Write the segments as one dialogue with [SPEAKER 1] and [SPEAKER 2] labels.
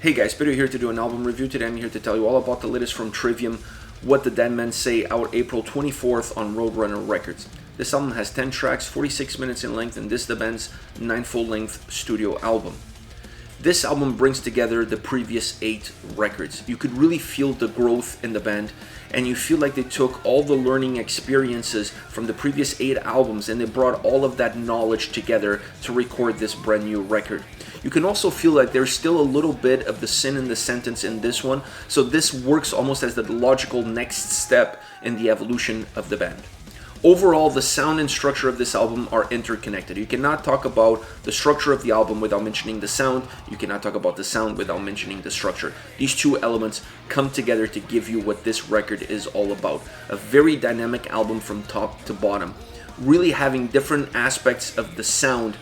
[SPEAKER 1] Hey guys, Peter here to do an album review. Today I'm here to tell you all about the latest from Trivium, What the Dead Men Say, out April 24th on Roadrunner Records. This album has 10 tracks, 46 minutes in length, and this is the band's 9 full-length studio album. This album brings together the previous 8 records. You could really feel the growth in the band, and you feel like they took all the learning experiences from the previous 8 albums and they brought all of that knowledge together to record this brand new record. You can also feel like there's still a little bit of the sin in the sentence in this one, so this works almost as the logical next step in the evolution of the band. Overall, the sound and structure of this album are interconnected. You cannot talk about the structure of the album without mentioning the sound. You cannot talk about the sound without mentioning the structure. These two elements come together to give you what this record is all about. A very dynamic album from top to bottom. Really having different aspects of the sound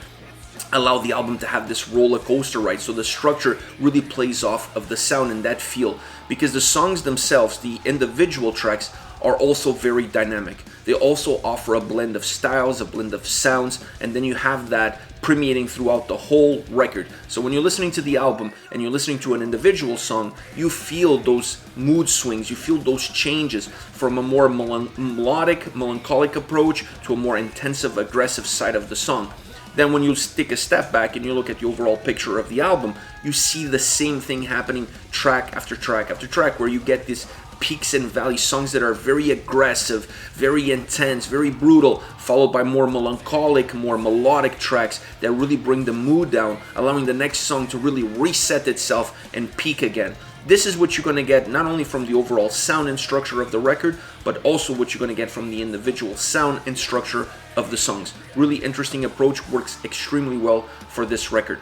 [SPEAKER 1] allow the album to have this roller coaster ride, so the structure really plays off of the sound and that feel, because the songs themselves, the individual tracks, are also very dynamic. They also offer a blend of styles, a blend of sounds, and then you have that permeating throughout the whole record. So when you're listening to the album and you're listening to an individual song, you feel those mood swings, you feel those changes from a more melodic, melancholic approach to a more intensive, aggressive side of the song. Then when you take a step back and you look at the overall picture of the album, you see the same thing happening track after track after track, where you get these peaks and valleys, songs that are very aggressive, very intense, very brutal, followed by more melancholic, more melodic tracks that really bring the mood down, allowing the next song to really reset itself and peak again. This is what you're going to get not only from the overall sound and structure of the record, but also what you're going to get from the individual sound and structure of the songs. Really interesting approach, works extremely well for this record.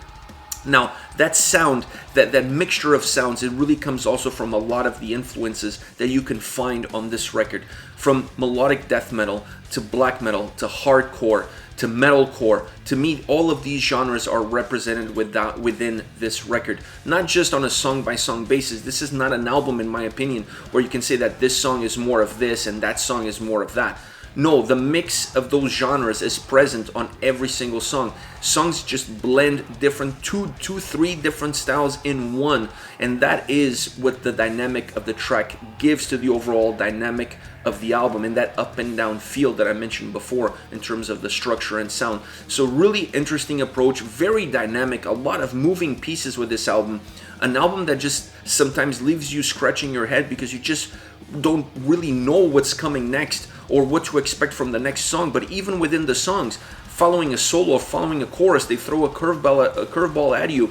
[SPEAKER 1] Now, that sound, that mixture of sounds, it really comes also from a lot of the influences that you can find on this record. From melodic death metal, to black metal, to hardcore, to metalcore. To me, all of these genres are represented within this record. Not just on a song-by-song basis. This is not an album, in my opinion, where you can say that this song is more of this and that song is more of that. No, the mix of those genres is present on every single song. Songs just blend different, three different styles in one, and that is what the dynamic of the track gives to the overall dynamic of the album, and that up and down feel that I mentioned before in terms of the structure and sound. So really interesting approach, very dynamic, a lot of moving pieces with this album. An album that just sometimes leaves you scratching your head because you just don't really know what's coming next or what to expect from the next song. But even within the songs, following a solo or following a chorus, they throw a curveball at you.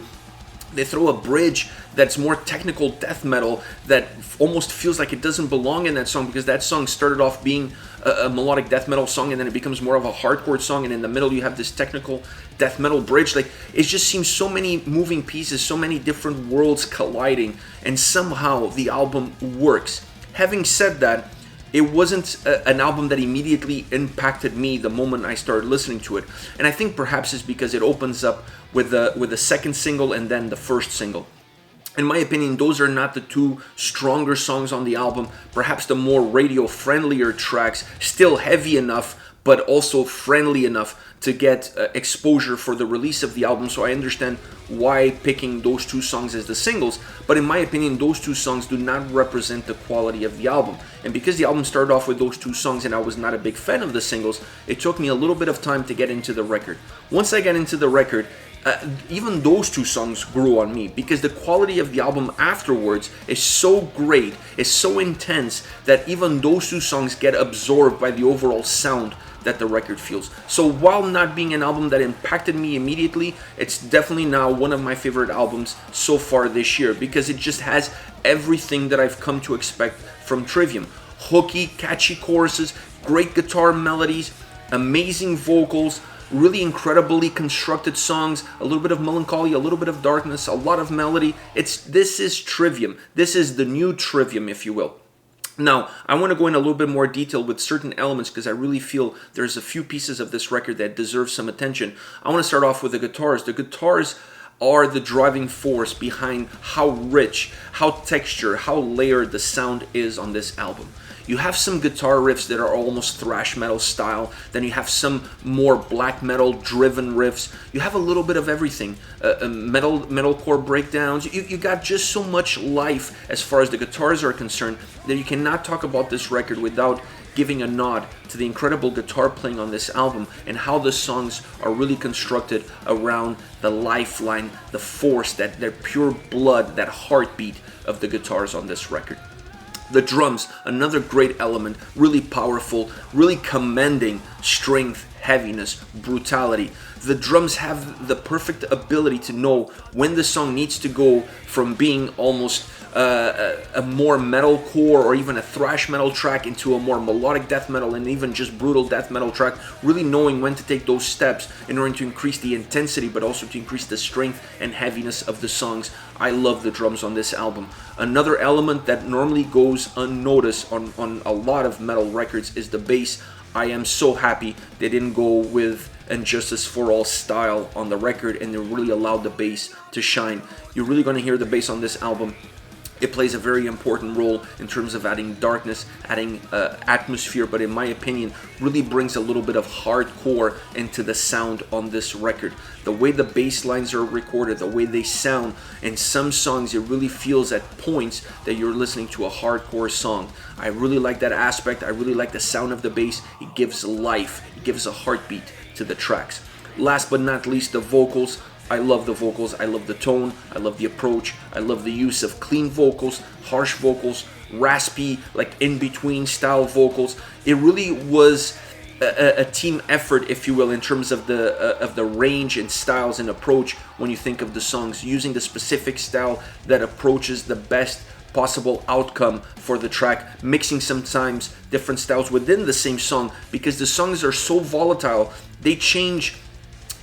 [SPEAKER 1] They throw a bridge that's more technical death metal that almost feels like it doesn't belong in that song, because that song started off being a melodic death metal song, and then it becomes more of a hardcore song, and in the middle you have this technical death metal bridge. Like, it just seems so many moving pieces, so many different worlds colliding, and somehow the album works. Having said that, it wasn't an album that immediately impacted me the moment I started listening to it. And I think perhaps it's because it opens up with the second single and then the first single. In my opinion, those are not the two stronger songs on the album. Perhaps the more radio-friendlier tracks, still heavy enough, but also friendly enough to get exposure for the release of the album. So I understand why picking those two songs as the singles, but in my opinion, those two songs do not represent the quality of the album. And because the album started off with those two songs and I was not a big fan of the singles, it took me a little bit of time to get into the record. Once I got into the record, even those two songs grew on me, because the quality of the album afterwards is so great, is so intense, that even those two songs get absorbed by the overall sound that the record feels. So while not being an album that impacted me immediately, it's definitely now one of my favorite albums so far this year, because it just has everything that I've come to expect from Trivium. Hooky, catchy choruses, great guitar melodies, amazing vocals, really incredibly constructed songs, a little bit of melancholy, a little bit of darkness, a lot of melody. This is Trivium. This is the new Trivium, if you will. Now, I want to go in a little bit more detail with certain elements, because I really feel there's a few pieces of this record that deserve some attention. I want to start off with the guitars. The guitars are the driving force behind how rich, how textured, how layered the sound is on this album. You have some guitar riffs that are almost thrash metal style. Then you have some more black metal driven riffs. You have a little bit of everything. Metalcore breakdowns. You got just so much life as far as the guitars are concerned that you cannot talk about this record without giving a nod to the incredible guitar playing on this album and how the songs are really constructed around the lifeline, the force, that their pure blood, that heartbeat of the guitars on this record. The drums, another great element, really powerful, really commending strength, heaviness, brutality. The drums have the perfect ability to know when the song needs to go from being almost a more metalcore or even a thrash metal track into a more melodic death metal and even just brutal death metal track, really knowing when to take those steps in order to increase the intensity but also to increase the strength and heaviness of the songs. I love the drums on this album. Another element that normally goes unnoticed on a lot of metal records is the bass. I am so happy they didn't go with Injustice for All style on the record and they really allowed the bass to shine. You're really going to hear the bass on this album. It plays a very important role in terms of adding darkness, adding atmosphere, but in my opinion, really brings a little bit of hardcore into the sound on this record. The way the bass lines are recorded, the way they sound, in some songs it really feels at points that you're listening to a hardcore song. I really like that aspect. I really like the sound of the bass. It gives life, it gives a heartbeat to the tracks. Last but not least, the vocals. I love the vocals, I love the tone, I love the approach, I love the use of clean vocals, harsh vocals, raspy, like in-between style vocals. It really was a team effort, if you will, in terms of the range and styles and approach when you think of the songs, using the specific style that approaches the best possible outcome for the track, mixing sometimes different styles within the same song because the songs are so volatile, they change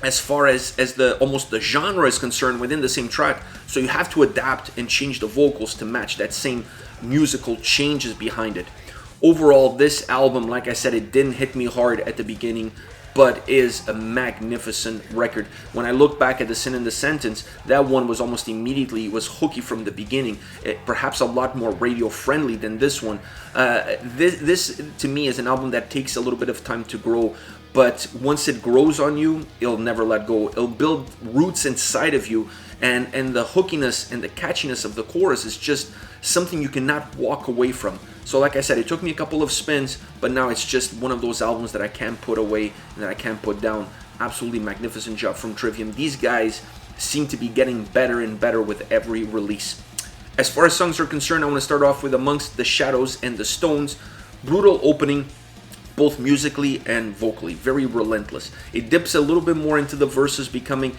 [SPEAKER 1] as far as the almost the genre is concerned within the same track, so you have to adapt and change the vocals to match that same musical changes behind it. Overall, this album, like I said, it didn't hit me hard at the beginning, but is a magnificent record. When I look back at The Sin and the Sentence, that one was almost immediately, was hooky from the beginning, perhaps a lot more radio friendly than this one. This to me is an album that takes a little bit of time to grow, but once it grows on you, it'll never let go. It'll build roots inside of you, and the hookiness and the catchiness of the chorus is just something you cannot walk away from. So like I said, it took me a couple of spins, but now it's just one of those albums that I can't put away and that I can't put down. Absolutely magnificent job from Trivium. These guys seem to be getting better and better with every release. As far as songs are concerned, I want to start off with Amongst the Shadows and the Stones. Brutal opening, both musically and vocally, very relentless. It dips a little bit more into the verses, becoming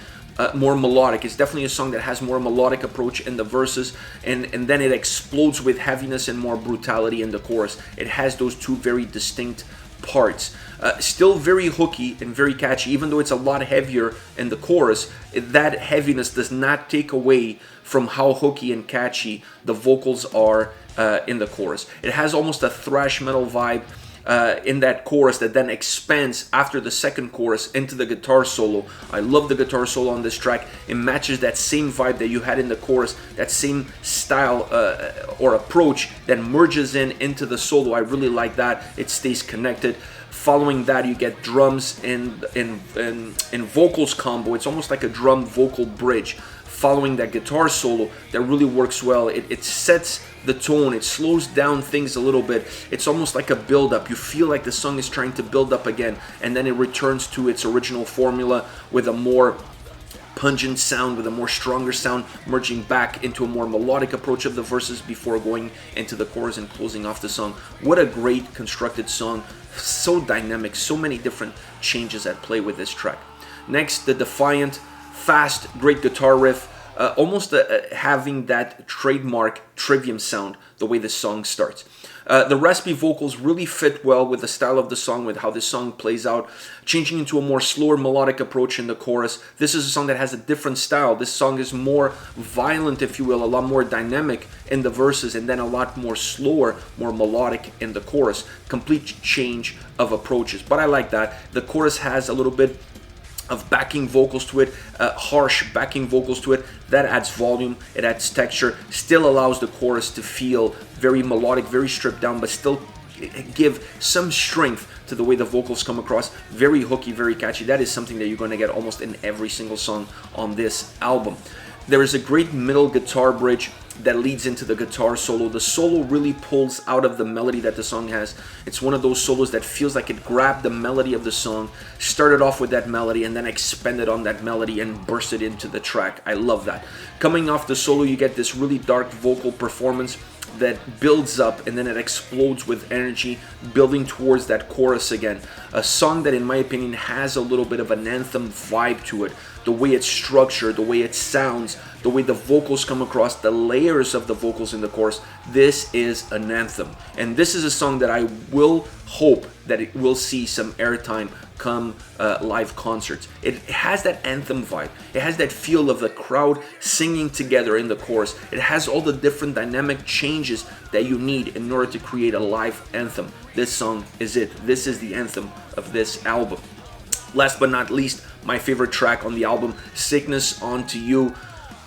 [SPEAKER 1] more melodic. It's definitely a song that has more melodic approach in the verses, and then it explodes with heaviness and more brutality in the chorus. It has those two very distinct parts. Still very hooky and very catchy, even though it's a lot heavier in the chorus. That heaviness does not take away from how hooky and catchy the vocals are in the chorus. It has almost a thrash metal vibe in that chorus that then expands after the second chorus into the guitar solo. I love the guitar solo on this track. It matches that same vibe that you had in the chorus, that same style or approach that merges into the solo. I really like that. It stays connected. Following that, you get drums and vocals combo. It's almost like a drum vocal bridge. Following that guitar solo that really works well. It sets the tone, it slows down things a little bit. It's almost like a build-up. You feel like the song is trying to build up again, and then it returns to its original formula with a more pungent sound, with a more stronger sound, merging back into a more melodic approach of the verses before going into the chorus and closing off the song. What a great constructed song. So dynamic, so many different changes at play with this track. Next, the Defiant, fast, great guitar riff, almost having that trademark Trivium sound, the way the song starts. The raspy vocals really fit well with the style of the song, with how this song plays out, changing into a more slower melodic approach in the chorus. This is a song that has a different style. This song is more violent, if you will, a lot more dynamic in the verses, and then a lot more slower, more melodic in the chorus. Complete change of approaches, but I like that. The chorus has a little bit of backing vocals to it, harsh backing vocals to it. That adds volume, it adds texture, still allows the chorus to feel very melodic, very stripped down, but still give some strength to the way the vocals come across. Very hooky, very catchy. That is something that you're going to get almost in every single song on this album. There is a great middle guitar bridge that leads into the guitar solo. The solo really pulls out of the melody that the song has. It's one of those solos that feels like it grabbed the melody of the song, started off with that melody, and then expanded on that melody and bursted into the track. I love that. Coming off the solo, you get this really dark vocal performance that builds up and then it explodes with energy, building towards that chorus again. A song that, in my opinion, has a little bit of an anthem vibe to it. The way it's structured, the way it sounds, the way the vocals come across, the layers of the vocals in the chorus. This is an anthem. And this is a song that I will hope that it will see some airtime come live concerts. It has that anthem vibe. It has that feel of the crowd singing together in the chorus. It has all the different dynamic changes that you need in order to create a live anthem. This song is it. This is the anthem of this album. Last but not least, my favorite track on the album, Sickness Onto You.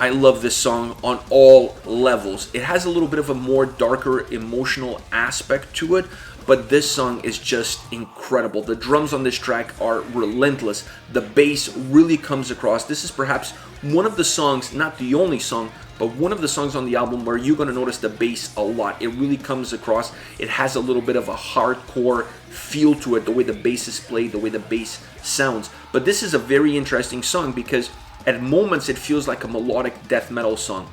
[SPEAKER 1] I love this song on all levels. It has a little bit of a more darker emotional aspect to it, but this song is just incredible. The drums on this track are relentless. The bass really comes across. This is perhaps one of the songs, not the only song, but one of the songs on the album where you're going to notice the bass a lot. It really comes across. It has a little bit of a hardcore feel to it, the way the bass is played, the way the bass sounds. But this is a very interesting song because at moments it feels like a melodic death metal song.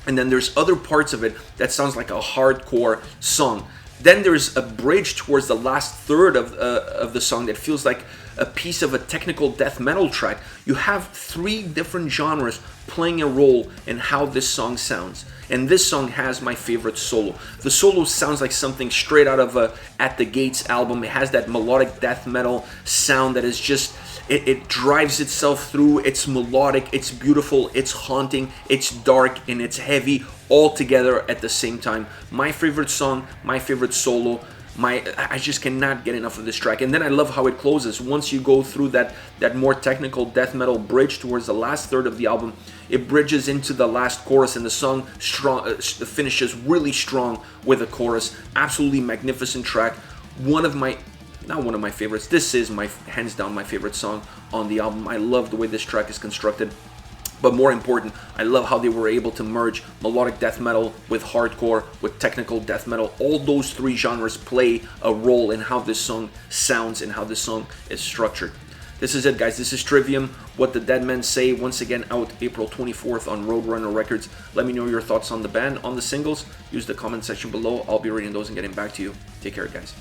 [SPEAKER 1] And then there's other parts of it that sounds like a hardcore song. Then there's a bridge towards the last third of the song that feels like a piece of a technical death metal track. You have three different genres playing a role in how this song sounds. And this song has my favorite solo. The solo sounds like something straight out of a At the Gates album. It has that melodic death metal sound that is just... It drives itself through. It's melodic, it's beautiful, it's haunting, it's dark, and it's heavy all together at the same time. My favorite song, my favorite solo. I just cannot get enough of this track. And then I love how it closes. Once you go through that more technical death metal bridge towards the last third of the album, it bridges into the last chorus, and the song finishes really strong with a chorus. Absolutely magnificent track. Not one of my favorites. This is hands down my favorite song on the album. I love the way this track is constructed. But more important, I love how they were able to merge melodic death metal with hardcore, with technical death metal. All those three genres play a role in how this song sounds and how this song is structured. This is it, guys. This is Trivium, What the Dead Men Say, once again out April 24th on Roadrunner Records. Let me know your thoughts on the band, on the singles. Use the comment section below. I'll be reading those and getting back to you. Take care, guys.